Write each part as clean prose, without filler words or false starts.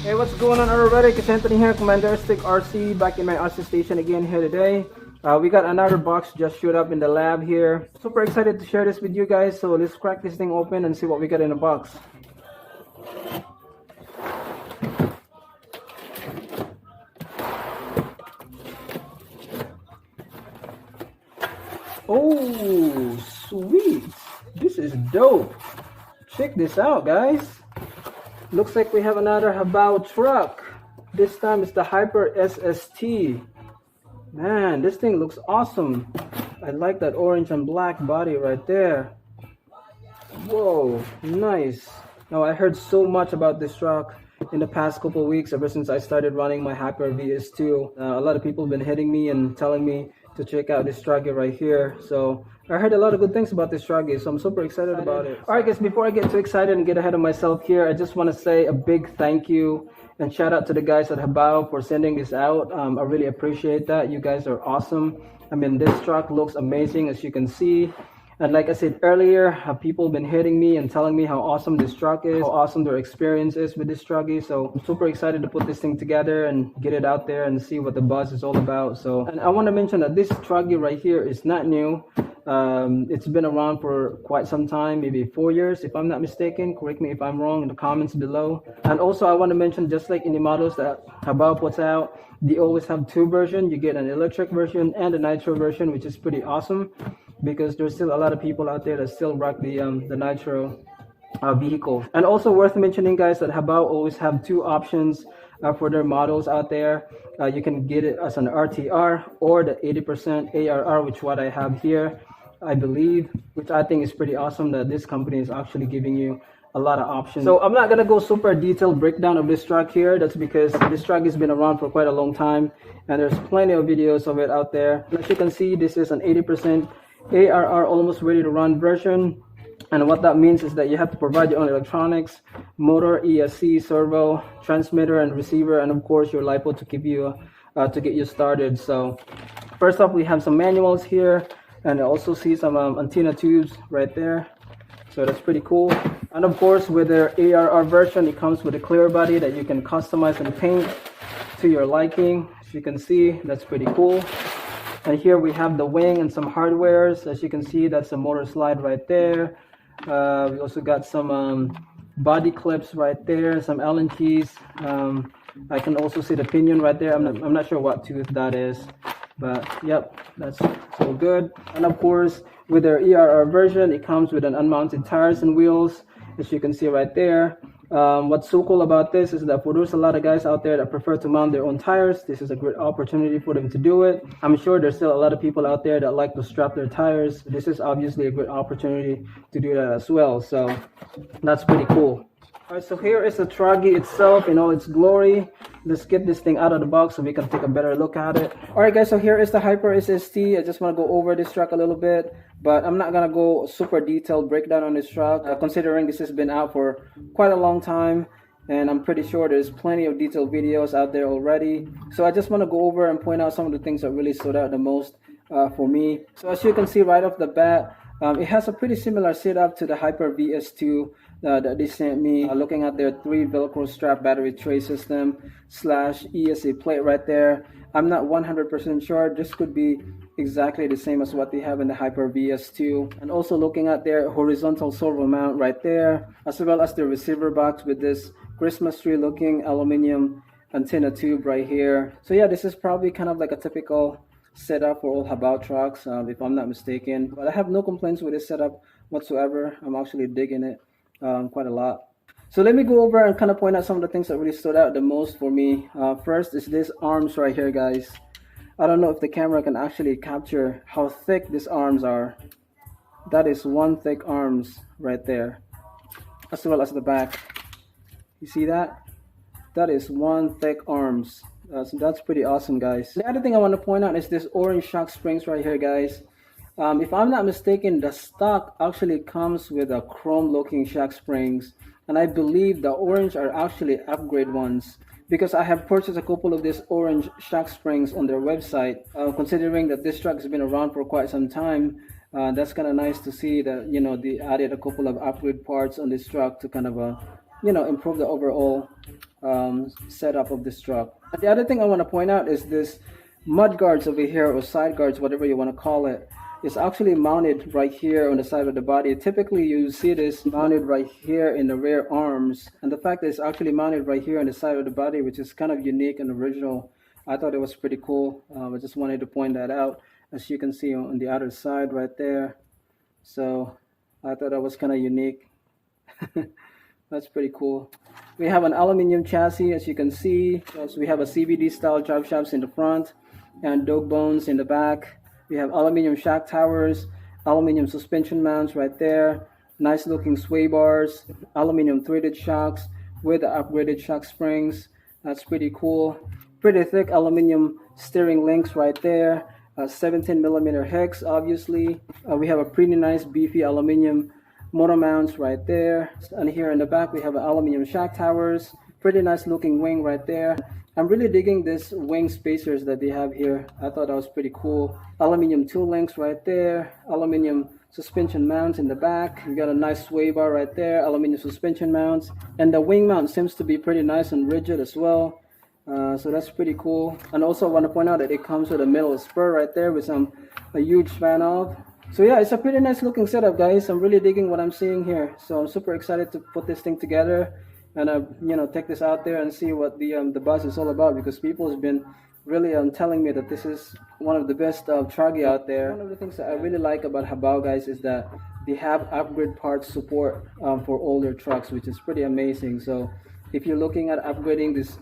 Hey, what's going on everybody? It's Anthony here, Commander Stick RC, back in my RC station again here today. We got another box just showed up in the lab here. Super excited to share this with you guys, so let's crack this thing open and see what we got in the box. Oh, sweet! This is dope. Check this out, guys. Looks like we have another Hobao truck. This time it's the Hyper SSTe. Man, this thing looks awesome. I like that orange and black body right there. Whoa, nice. Now, I heard so much about this truck in the past couple of weeks, ever since I started running my Hyper VS2. A lot of people have been hitting me and telling me to check out this truck right here. So I heard a lot of good things about this truck, so I'm super excited about it. Alright guys, before I get too excited and get ahead of myself here, I just want to say a big thank you and shout out to the guys at Hobao for sending this out. I really appreciate that. You guys are awesome. I mean, this truck looks amazing, as you can see. And like I said earlier, people have been hitting me and telling me how awesome this truck is, how awesome their experience is with this truck is. So I'm super excited to put this thing together and get it out there and see what the buzz is all about. So, and I want to mention that this truck right here is not new. It's been around for quite some time, maybe 4 years if I'm not mistaken. Correct me if I'm wrong in the comments below. And also I want to mention, just like any models that Hobao puts out, they always have two versions. You get an electric version and a nitro version, which is pretty awesome, because there's still a lot of people out there that still rock the nitro vehicle. And also worth mentioning, guys, that Hobao always have two options for their models out there. You can get it as an RTR or the 80% ARR, which what I have here, I believe, which I think is pretty awesome that this company is actually giving you a lot of options. So I'm not gonna go super detailed breakdown of this truck here. That's because this truck has been around for quite a long time and there's plenty of videos of it out there. As you can see, this is an 80% ARR, almost ready to run version. And what that means is that you have to provide your own electronics, motor, ESC, servo, transmitter, and receiver, and of course your LiPo to keep you to get you started. So first off, we have some manuals here, and I also see some antenna tubes right there. So that's pretty cool. And of course, with their ARR version, it comes with a clear body that you can customize and paint to your liking. As you can see, that's pretty cool. And here we have the wing and some hardwares. As you can see, that's a motor slide right there. We also got some body clips right there, some Allen keys. I can also see the pinion right there. I'm not sure what tooth that is, but yep, that's so good. And of course, with their ERR version, it comes with an unmounted tires and wheels, as you can see right there. What's so cool about this is that for there's a lot of guys out there that prefer to mount their own tires, this is a great opportunity for them to do it. I'm sure there's still a lot of people out there that like to strap their tires. This is obviously a great opportunity to do that as well. So that's pretty cool. Alright, so here is the truggy itself in all its glory. Let's get this thing out of the box so we can take a better look at it. Alright guys, so here is the Hyper SSTe. I just want to go over this truck a little bit, but I'm not gonna go super detailed breakdown on this truck, considering this has been out for quite a long time, and I'm pretty sure there's plenty of detailed videos out there already. So I just want to go over and point out some of the things that really stood out the most for me. So as you can see right off the bat, it has a pretty similar setup to the Hyper VS2 that they sent me. Looking at their 3 Velcro strap battery tray system / ESA plate right there. I'm not 100% sure. This could be exactly the same as what they have in the Hyper VS2. And also looking at their horizontal servo mount right there, as well as the receiver box with this Christmas tree looking aluminum antenna tube right here. So yeah, this is probably kind of like a typical setup for all Hobao trucks, if I'm not mistaken. But I have no complaints with this setup whatsoever. I'm actually digging it quite a lot. So let me go over and kind of point out some of the things that really stood out the most for me. First is this arms right here, guys. I don't know if the camera can actually capture how thick these arms are. That is one thick arms right there, as well as the back. You see that? That is one thick arms. So that's pretty awesome, guys. The other thing I want to point out is this orange shock springs right here, guys. If I'm not mistaken, the stock actually comes with a chrome looking shock springs, and I believe the orange are actually upgrade ones, because I have purchased a couple of these orange shock springs on their website. Considering that this truck has been around for quite some time, that's kind of nice to see that, you know, they added a couple of upgrade parts on this truck to kind of you know, improve the overall setup of this truck. The other thing I want to point out is this mud guards over here, or side guards, whatever you want to call it. It's actually mounted right here on the side of the body. Typically you see this mounted right here in the rear arms, and the fact that it's actually mounted right here on the side of the body, which is kind of unique and original, I thought it was pretty cool. I just wanted to point that out, as you can see on the other side right there. So I thought that was kind of unique. That's pretty cool. We have an aluminum chassis, as you can see. So we have a CVD style drive shafts in the front and dog bones in the back. We have aluminum shock towers, aluminum suspension mounts right there, nice looking sway bars, aluminum threaded shocks with the upgraded shock springs. That's pretty cool. Pretty thick aluminum steering links right there. 17mm hex, obviously. We have a pretty nice beefy aluminum motor mounts right there. And here in the back we have aluminum shock towers. Pretty nice looking wing right there. I'm really digging this wing spacers that they have here. I thought that was pretty cool. Aluminum tool links right there. Aluminum suspension mounts in the back. We got a nice sway bar right there. Aluminum suspension mounts. And the wing mount seems to be pretty nice and rigid as well. So that's pretty cool. And also I want to point out that it comes with a metal spur right there with a huge fan off. So yeah, it's a pretty nice looking setup, guys. I'm really digging what I'm seeing here. So I'm super excited to put this thing together and you know, take this out there and see what the buzz is all about, because people have been really telling me that this is one of the best truggy out there. One of the things that I really like about Hobao, guys, is that they have upgrade parts support for older trucks, which is pretty amazing. So if you're looking at upgrading this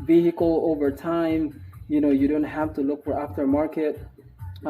vehicle over time, you know, you don't have to look for aftermarket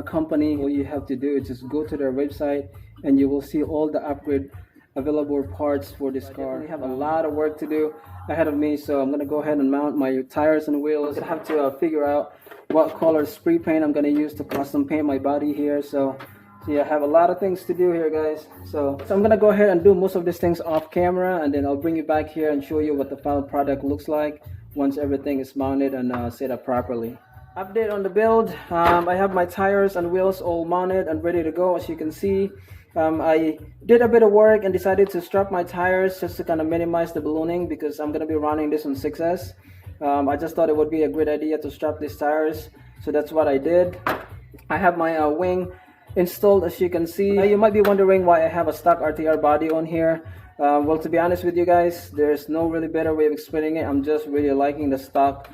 company. All you have to do is just go to their website and you will see all the upgrade available parts for this car. We have a lot of work to do ahead of me, so I'm gonna go ahead and mount my tires and wheels. I have to figure out what color spray paint I'm gonna use to custom paint my body here. So yeah, I have a lot of things to do here, guys. So I'm gonna go ahead and do most of these things off camera, and then I'll bring you back here and show you what the final product looks like once everything is mounted and set up properly. Update on the build. I have my tires and wheels all mounted and ready to go, as you can see. I did a bit of work and decided to strap my tires just to kind of minimize the ballooning, because I'm going to be running this on 6S. I just thought it would be a great idea to strap these tires, so that's what I did. I have my wing installed, as you can see. You might be wondering why I have a stock RTR body on here. Well, to be honest with you guys, there's no really better way of explaining it. I'm just really liking the stock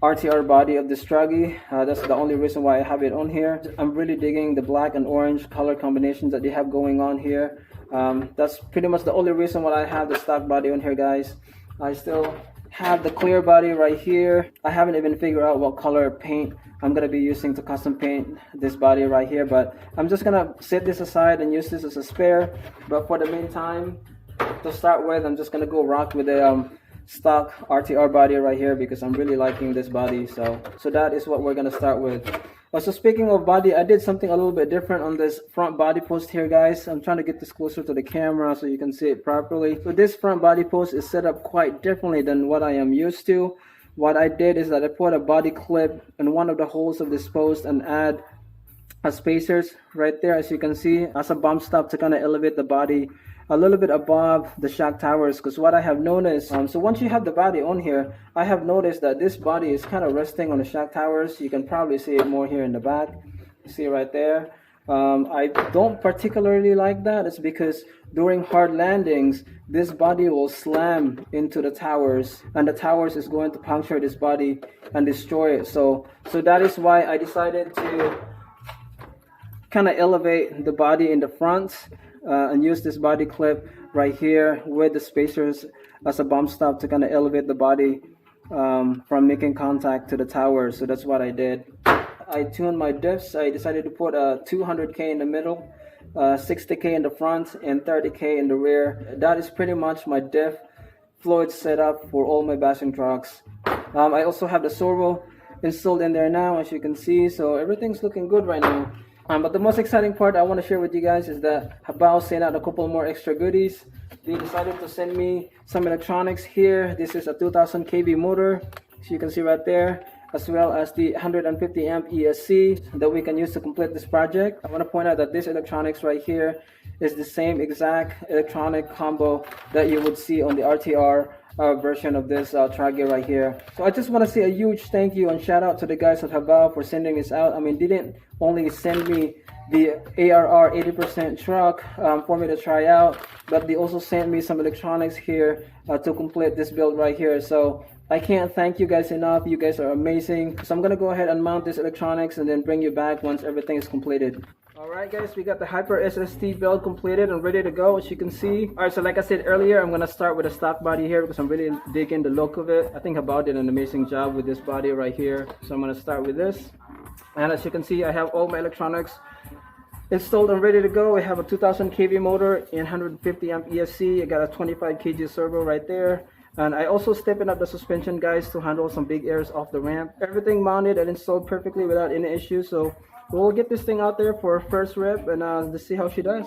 RTR body of this truggy. That's the only reason why I have it on here. I'm really digging the black and orange color combinations that they have going on here. That's pretty much the only reason why I have the stock body on here, guys. I still have the clear body right here. I haven't even figured out what color paint I'm gonna be using to custom paint this body right here, but I'm just gonna set this aside and use this as a spare. But for the meantime, to start with, I'm just gonna go rock with the stock RTR body right here, because I'm really liking this body. So that is what we're gonna start with. So speaking of body, I did something a little bit different on this front body post here, guys. I'm trying to get this closer to the camera so you can see it properly. So this front body post is set up quite differently than what I am used to. What I did is that I put a body clip in one of the holes of this post and add spacers right there, as you can see, as a bump stop to kind of elevate the body a little bit above the shock towers. Because what I have noticed, so once you have the body on here, I have noticed that this body is kind of resting on the shock towers. You can probably see it more here in the back. See right there. I don't particularly like that. It's because during hard landings, this body will slam into the towers, and the towers is going to puncture this body and destroy it. So that is why I decided to kind of elevate the body in the front and use this body clip right here with the spacers as a bump stop to kind of elevate the body from making contact to the tower. So that's what I did. I tuned my diffs. I decided to put a 200K in the middle, 60K in the front, and 30K in the rear. That is pretty much my diff fluid setup for all my bashing trucks. I also have the servo installed in there now, as you can see, so everything's looking good right now. But the most exciting part I want to share with you guys is that Hobao sent out a couple more extra goodies. They decided to send me some electronics here. This is a 2000 kV motor, as you can see right there, as well as the 150 amp ESC that we can use to complete this project. I want to point out that this electronics right here is the same exact electronic combo that you would see on the RTR version of this track gear right here. So I just want to say a huge thank you and shout out to the guys at Hobao for sending this out. I mean, they didn't only send me the ARR 80% truck for me to try out, but they also sent me some electronics here to complete this build right here. So I can't thank you guys enough. You guys are amazing. So I'm gonna go ahead and mount this electronics and then bring you back once everything is completed. Alright guys, we got the Hyper SSTe build completed and ready to go, as you can see. Alright, so like I said earlier, I'm gonna start with a stock body here because I'm really digging the look of it. I think Hobao did an amazing job with this body right here. So I'm gonna start with this. And as you can see, I have all my electronics installed and ready to go. I have a 2000 kV motor and 150 amp ESC. I got a 25 kg servo right there. And I also stepping up the suspension, guys, to handle some big airs off the ramp. Everything mounted and installed perfectly without any issues. So we'll get this thing out there for first rep and let's see how she does.